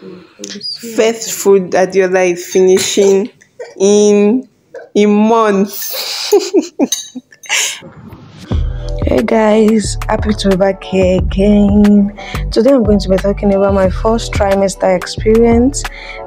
First food that the other is finishing in months. Hey guys, happy to be back here again. Today I'm going to be talking about my first trimester experience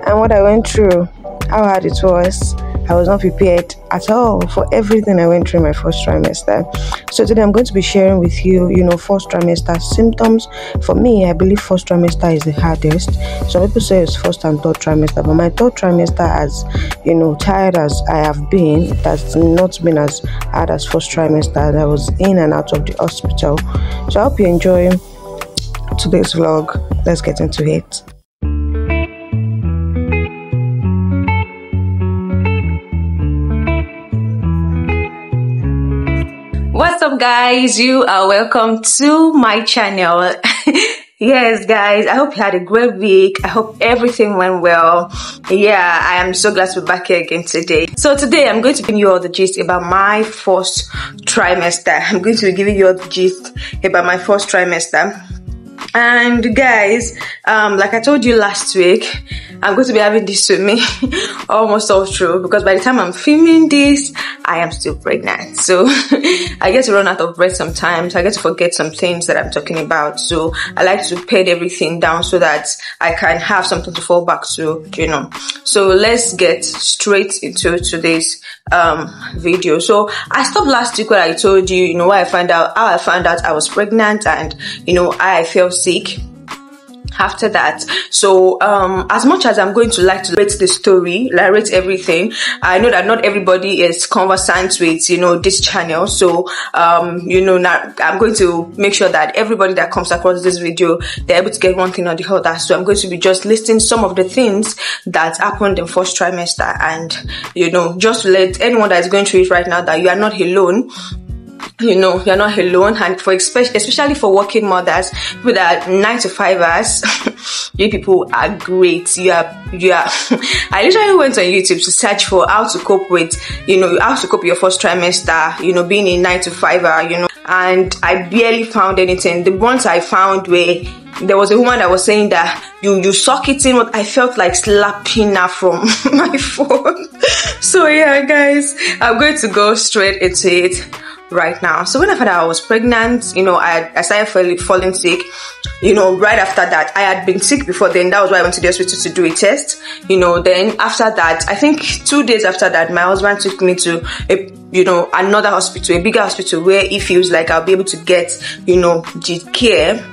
and what I went through, how hard it was. I was not prepared at all for everything I went through in my first trimester. So today I'm going to be sharing with you, first trimester symptoms. For me, I believe first trimester is the hardest. Some people say it's first and third trimester, but my third trimester, as tired as I have been, that's not been as hard as first trimester. I was in and out of the hospital. So I hope you enjoy today's vlog. Let's get into it. What's up, guys? You are welcome to my channel. Yes, guys, I hope you had a great week. I hope everything went well. Yeah, I am so glad to be back here again today. So today I'm going to give you all the gist about my first trimester. I'm going to be giving you all the gist about my first trimester. And guys, like I told you last week, I'm going to be having this with me almost all through, because by the time I'm filming this, I am still pregnant. So I get to run out of breath sometimes. I get to forget some things that I'm talking about. So I like to pen everything down so that I can have something to fall back to, So let's get straight into today's video. So I stopped last week when I told you, how I found out I was pregnant, and I felt sick after that. So as much as I'm going to like to rate the story, like rate everything, I know that not everybody is conversant with this channel. So now I'm going to make sure that everybody that comes across this video, they're able to get one thing or the other. So I'm going to be just listing some of the things that happened in first trimester, and just to let anyone that is going through it right now that you are not alone. You're not alone, and for especially for working mothers, people that are 9 to 5ers, you people are great. You are. I literally went on YouTube to search for how to cope with, how to cope with your first trimester, being a 9 to 5er, and I barely found anything. The ones I found were, there was a woman that was saying that you suck it in. What I felt like slapping her from my phone. So yeah, guys, I'm going to go straight into it right now. So when I found out I was pregnant, I started falling sick. Right after that, I had been sick before then. That was why I went to the hospital to do a test. Then after that, I think 2 days after that, my husband took me to another hospital, a bigger hospital, where he feels like I'll be able to get, the care.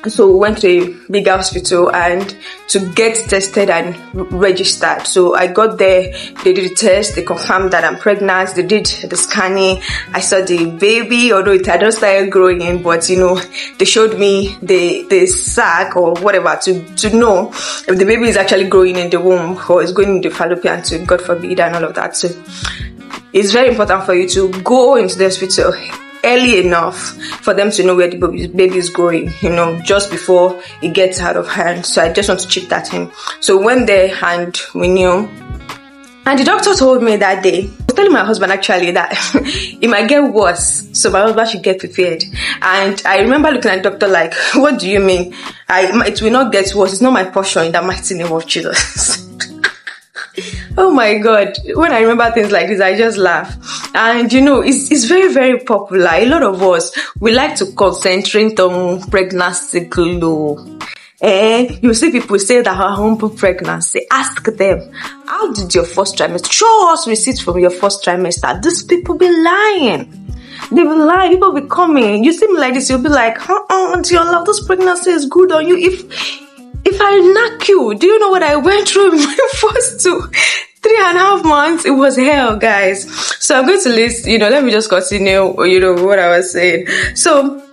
So we went to a bigger hospital and to get tested and registered. So I got there, they did the test, they confirmed that I'm pregnant, they did the scanning, I saw the baby, although it had just started growing in, but they showed me the sac or whatever to know if the baby is actually growing in the womb or is going in the fallopian tube, God forbid, and all of that. So it's very important for you to go into the hospital early enough for them to know where the baby is going, just before it gets out of hand. So I just want to chip that in. So we went there and we knew. And the doctor told me that day, I was telling my husband actually that it might get worse, so my husband should get prepared. And I remember looking at the doctor like, what do you mean? It will not get worse. It's not my portion in the mighty name of Jesus. Oh my God, when I remember things like this, I just laugh. And it's very, very popular. A lot of us, we like to concentrate on pregnancy glow. You see people say that her humble pregnancy. Ask them, how did your first trimester? Show us receipts from your first trimester. These people be lying. They be lying. People be coming. You see me like this, you'll be like, your love, this pregnancy is good on you. If I knock you, do you know what I went through in my first 3.5 months? It was hell, guys. So I'm going to list, let me just continue, what I was saying. So,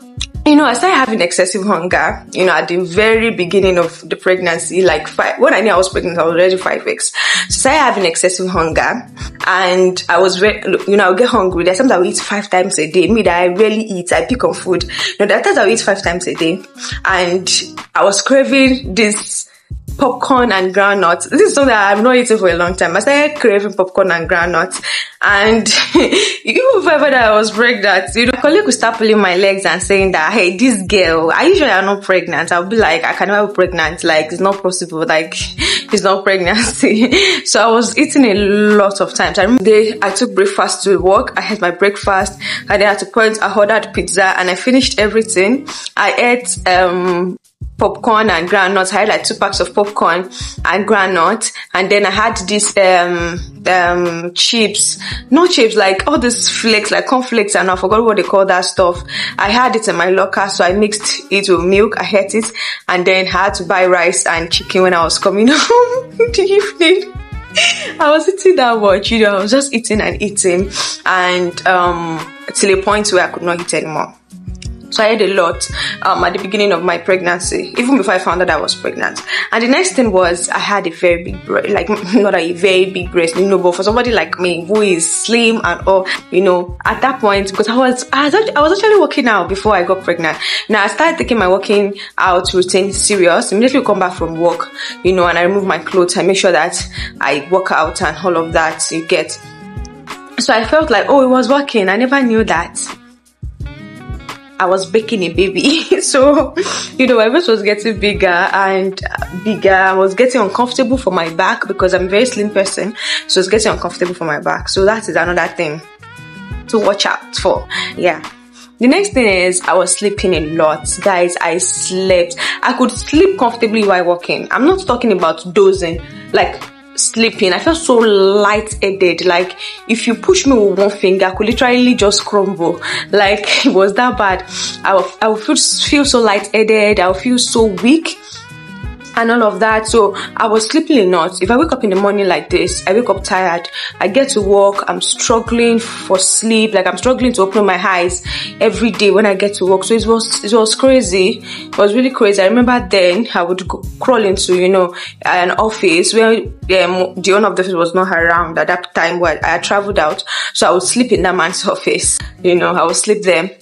I started having excessive hunger, at the very beginning of the pregnancy, when I knew I was pregnant, I was already 5 weeks. So I started having excessive hunger, and I was very, I would get hungry. There's times I would eat 5 times a day. Me that I rarely eat, I pick on food. There are times I would eat 5 times a day, and I was craving this popcorn and groundnuts. This is something that I've not eaten for a long time. I started craving popcorn and groundnuts. And even before that I was pregnant, you know, a colleague would start pulling my legs and saying that, hey, this girl, are you sure you're not pregnant? I'll be like, I can never be pregnant. Like, it's not possible. Like, it's not pregnancy. So I was eating a lot of times. I remember the day I took breakfast to work. I had my breakfast, and then at a point I ordered pizza, and I finished everything. I ate popcorn and groundnuts. I had like 2 packs of popcorn and groundnuts, and then I had this chips, not chips, like all these flakes, like cornflakes, and I forgot what they call that stuff. I had it in my locker, so I mixed it with milk. I ate it, and then I had to buy rice and chicken when I was coming home in the evening. I was eating that much, you know, I was just eating and eating, and till a point where I could not eat anymore. So I ate a lot at the beginning of my pregnancy, even before I found out I was pregnant. And the next thing was I had a very big breast, like not a very big breast, you know, but for somebody like me who is slim and all, you know, at that point, because I was actually working out before I got pregnant. Now I started taking my working out routine serious. Immediately come back from work, you know, and I remove my clothes. I make sure that I work out and all of that, you get. So I felt like, oh, it was working. I never knew that I was baking a baby. So, you know, my breast was getting bigger and bigger. I was getting uncomfortable for my back because I'm a very slim person. So it's getting uncomfortable for my back. So that is another thing to watch out for. Yeah. The next thing is I was sleeping a lot. Guys, I slept. I could sleep comfortably while walking. I'm not talking about dozing, like sleeping. I felt so light-headed. Like if you push me with one finger, I could literally just crumble. Like it was that bad. I would feel so light-headed. I would feel so weak and all of that. So I was sleeping a lot. If I wake up in the morning like this, I wake up tired. I get to work, I'm struggling for sleep. Like I'm struggling to open my eyes every day when I get to work. So it was crazy. It was really crazy. I remember then I would crawl into, you know, an office where the owner of the office was not around at that time where I had traveled out. So I would sleep in that man's office. You know, I would sleep there.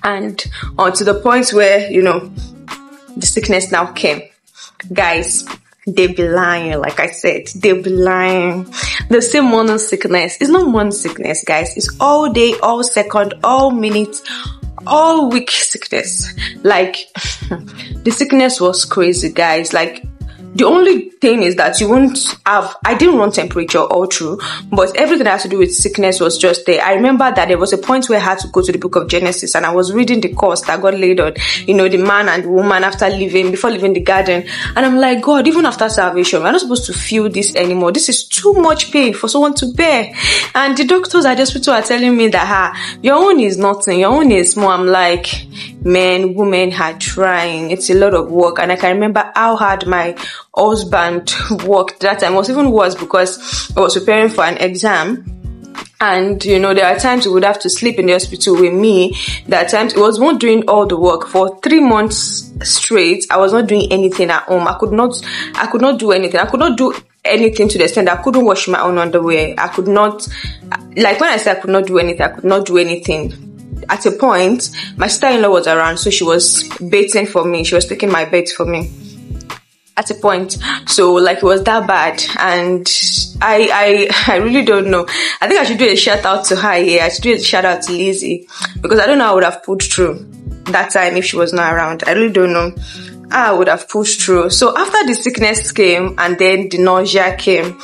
And on to the point where, you know, the sickness now came. Guys, they be lying. Like I said, they be lying. The same morning sickness. It's not morning sickness, guys. It's all day, all second, all minute, all week sickness. Like the sickness was crazy, guys. Like the only thing is that you won't have, I didn't run temperature all through, but everything that has to do with sickness was just there. I remember that there was a point where I had to go to the book of Genesis, and I was reading the course that God laid on, you know, the man and the woman before leaving the garden. And I'm like, God, even after salvation, we're not supposed to feel this anymore. This is too much pain for someone to bear. And the doctors at the hospital are telling me that, your own is nothing, your own is small. I'm like, men, women are trying. It's a lot of work. And I can remember how hard my husband worked that time. It was even worse because I was preparing for an exam. And, you know, there are times you would have to sleep in the hospital with me. There are times it was not doing all the work. For 3 months straight, I was not doing anything at home. I could not do anything. I could not do anything to the extent that I couldn't wash my own underwear. I could not, like when I say I could not do anything, I could not do anything. At a point, my sister-in-law was around, so she was baiting for me. She was taking my bait for me. At a point, so like it was that bad, and I really don't know. I think I should do a shout out to her here. I should do a shout out to Lizzie, because I don't know how I would have pulled through that time if she was not around. I really don't know how I would have pushed through. So after the sickness came and then the nausea came,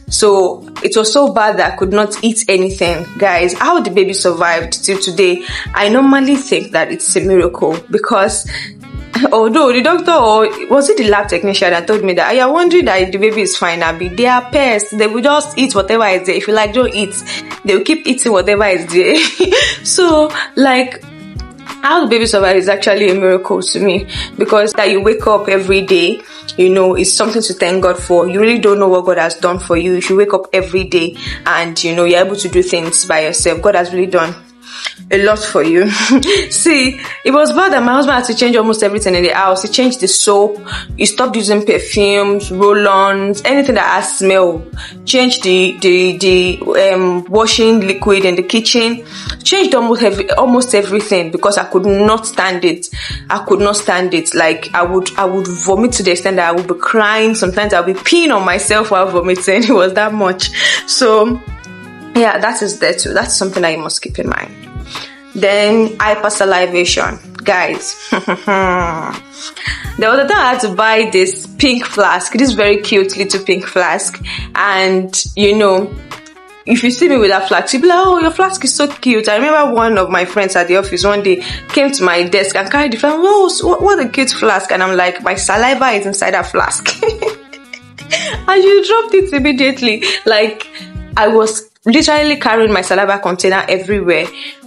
so it was so bad that I could not eat anything. Guys, how the baby survived till today, I normally think that it's a miracle, because although the doctor, or was it the lab technician that told me that, I am wondering that the baby is fine, Abby. They are pests. They will just eat whatever is there. If you like, don't eat. They will keep eating whatever is there. So, like, how the baby survived is actually a miracle to me, because that you wake up every day, you know, it's something to thank God for. You really don't know what God has done for you. If you wake up every day and, you know, you're able to do things by yourself, God has really done a lot for you. See, it was bad that my husband had to change almost everything in the house. He changed the soap, he stopped using perfumes, roll-ons, anything that has smell. Changed the washing liquid in the kitchen. Changed almost everything because I could not stand it. I could not stand it. Like I would vomit to the extent that I would be crying. Sometimes I'll be peeing on myself while vomiting. It was that much. So yeah, that is there too. That's something that you must keep in mind. Then hypersalivation, guys. The other time I had to buy this pink flask, this very cute little pink flask, and you know, if you see me with that flask, you'll be like, oh, your flask is so cute. I remember one of my friends at the office one day came to my desk and carried the flask. Oh, what a cute flask. And I'm like, my saliva is inside that flask. And you dropped it immediately. Like, I was literally carrying my saliva container everywhere.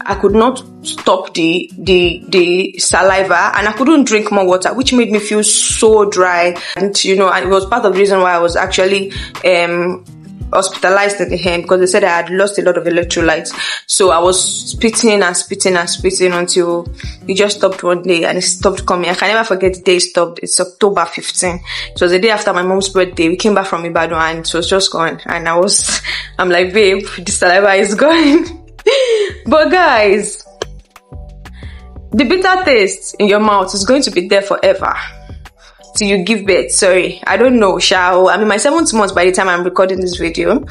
I could not stop the saliva, and I couldn't drink more water, which made me feel so dry. And you know, it was part of the reason why I was actually hospitalized at the end, because they said I had lost a lot of electrolytes. So I was spitting and spitting and spitting until it just stopped one day, and it stopped coming. I can never forget the day it stopped. It's October 15. It was the day after my mom's birthday. We came back from Ibadan and it was just gone. And I'm like, babe, the saliva is gone. But guys, the bitter taste in your mouth is going to be there forever till you give birth. Sorry, I don't know, I'm in my 7th month by the time I'm recording this video.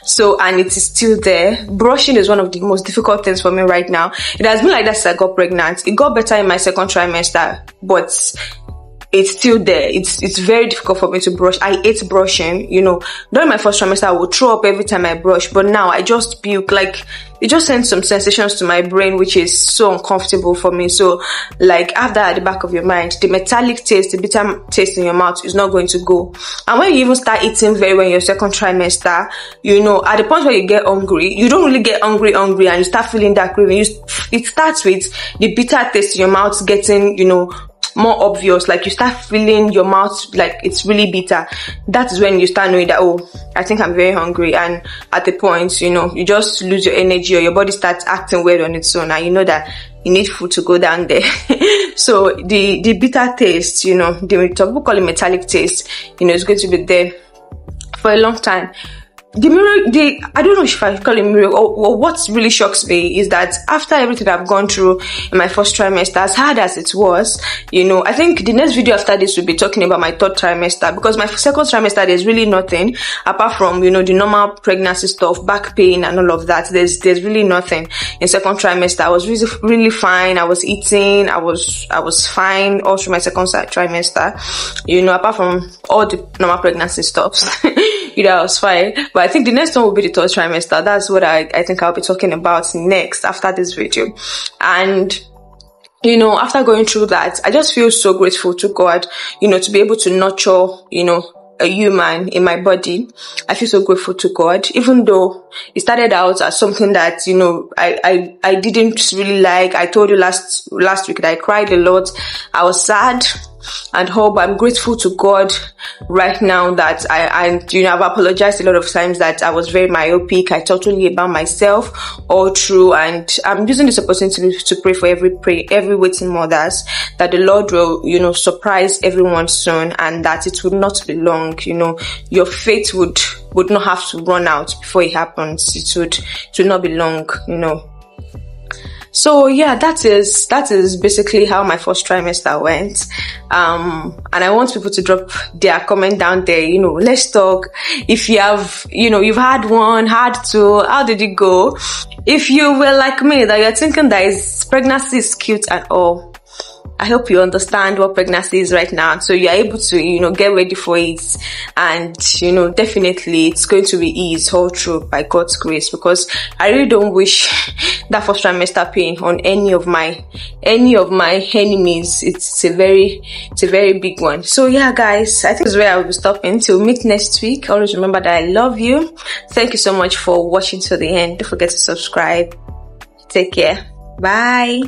So, and it is still there. Brushing is one of the most difficult things for me right now. It has been like that since I got pregnant. It got better in my 2nd trimester, but it's still there. It's very difficult for me to brush. I hate brushing, you know. During my 1st trimester, I would throw up every time I brush, but now I just puke. Like, it just sends some sensations to my brain, which is so uncomfortable for me. So, like, have that at the back of your mind. The metallic taste, the bitter taste in your mouth is not going to go. And when you even start eating very well in your 2nd trimester, you know, at the point where you get hungry, you don't really get hungry, and you start feeling that craving. It starts with the bitter taste in your mouth getting, you know, more obvious. Like, you start feeling your mouth like it's really bitter. That is when you start knowing that, oh, I think I'm very hungry. And at the point, you know, you just lose your energy, or your body starts acting weird on its own, and you know that you need food to go down there. So the bitter taste, you know, some people call it metallic taste, you know, it's going to be there for a long time. I don't know if I call it miracle, or what really shocks me is that after everything I've gone through in my 1st trimester, as hard as it was, you know, I think the next video after this will be talking about my 3rd trimester, because my 2nd trimester, there's really nothing apart from, you know, the normal pregnancy stuff, back pain and all of that. There's really nothing. In 2nd trimester, I was really fine. I was eating, I was fine all through my 2nd trimester, you know, apart from all the normal pregnancy stuffs. You know, I was fine. But I think the next one will be the 3rd trimester. That's what I think I'll be talking about next after this video. And, you know, after going through that, I just feel so grateful to God, you know, to be able to nurture, you know, a human in my body. I feel so grateful to God, even though it started out as something that, you know, I didn't really like. I told you last week that I cried a lot. I was sad and hope. I'm grateful to God right now that you know, I've apologized a lot of times that I was very myopic. I talked only about myself all through, and I'm using this opportunity to pray for every waiting mothers, that the Lord will, you know, surprise everyone soon, and that it would not be long. You know, your faith would not have to run out before it happens. It would not be long, you know. So yeah, that is basically how my 1st trimester went. And I want people to drop their comment down there. You know, let's talk. If you have, you know, you've had 1, had 2, how did it go? If you were like me, that you're thinking that pregnancy is cute and all, I hope you understand what pregnancy is right now, so you're able to, you know, get ready for it. And, you know, definitely it's going to be eased all through by God's grace, because I really don't wish that 1st trimester pain on any of my enemies. It's a very big one. So yeah, guys, I think this is where I will be stopping. Till meet next week. Always remember that I love you. Thank you so much for watching to the end. Don't forget to subscribe. Take care. Bye.